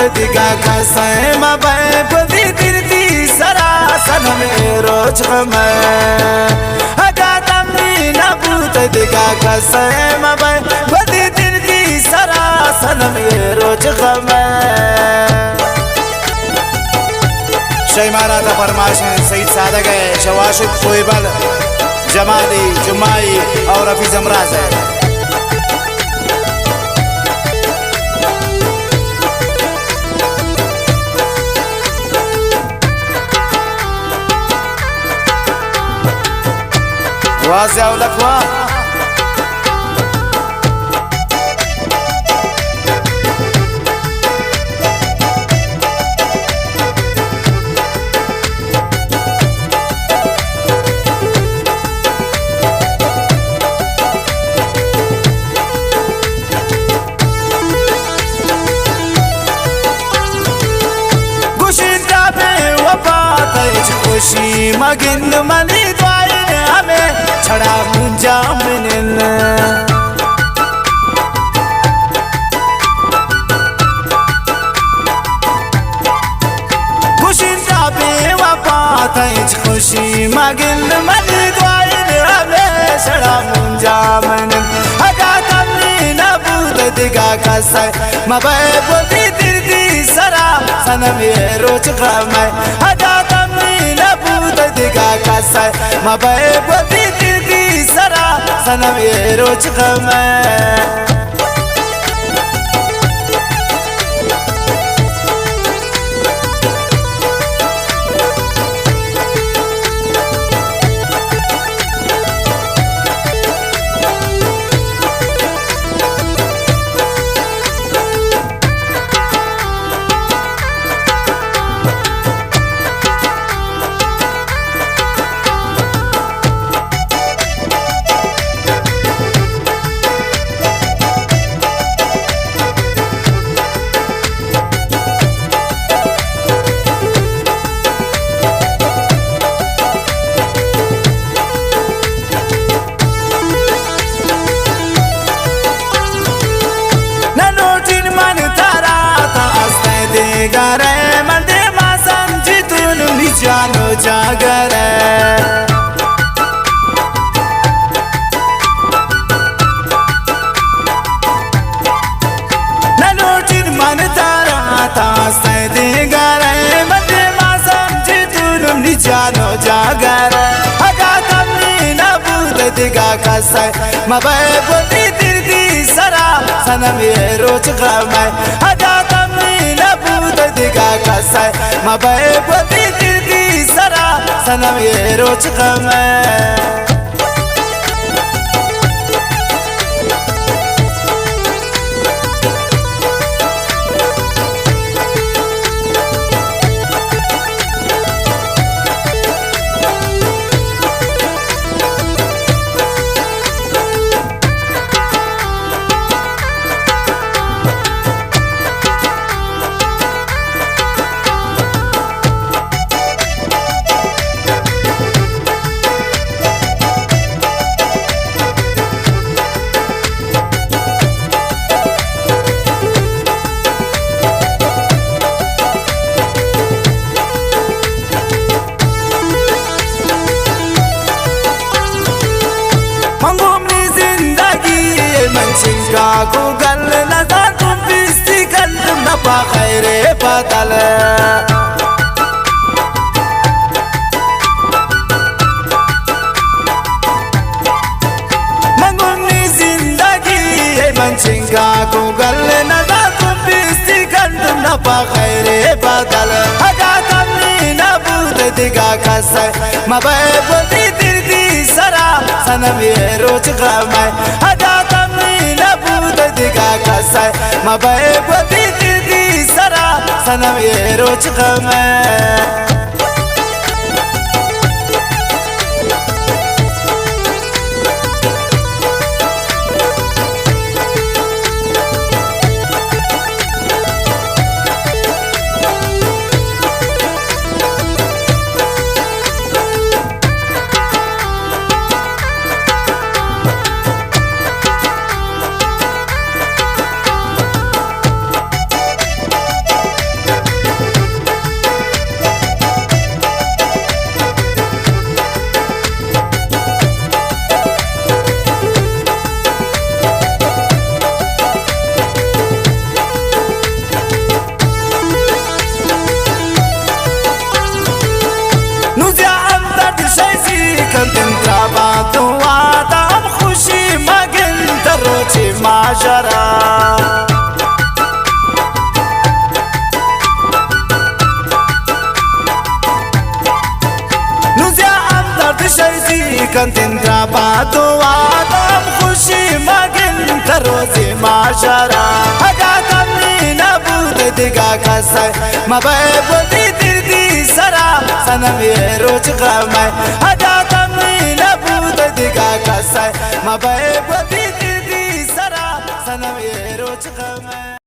دیگه کسای ما بدی دیدی سرا سنم روز غمه اگادم نبود دیگه کسای ما بدی دیدی سرا سنم روز غمه شیمانات فرمایش سید صادق شواشد خویبل جمالی جمعی اور رفیظ امراض واضح اولکوا گوشیده به وفاتش خوشی مگن منی دوای همه چڑا منجا منن گوشیده به وفاتش خوشی مگن منی دوای همه چڑا منجا منن اگادم نبود دیگه کسای مبای دیدی سرا سنم روز غمه اگادم نبود دیگه کسای مبای دیدی سرا سنم روز غمه گره من ده ما سمجھی تو نی جانو جاگره نلوٹین من تارا تاستے ده گره من ده ما سمجھی تو نی جانو جاگره اگادم نبود دیگه کسای مبای بودی دیدی سرا سنم روز غمه اگادم نبود دیگه کسای مبای بودی دیدی سرا سنم روز غمه को गल नज़ा तुम बिस्ती गल न पा खैरे पतल मंगुनी जिंदगी है मंचिंगा को गल नज़ा तुम बिस्ती गल न पा खैरे पतल अगादम नबूद दिगा कसाय मबाय बोती दिर्दी सरा सनम रोज गमाय अगादम नबूद दिगा कसाय मबाय बोती दिर्दी सरा सनम रोज गमाय روچی معاشرة شیزی کنتین را باتو آدم خوشی مگن تروزی معاشرة اگه تمنی نبود دیگه کسی مبای بودی دیدی سرا سنمی روچ غمه اگه تمنی نبود دیگه کسی مبای بودی دیدی سرا سنمی روچ غمه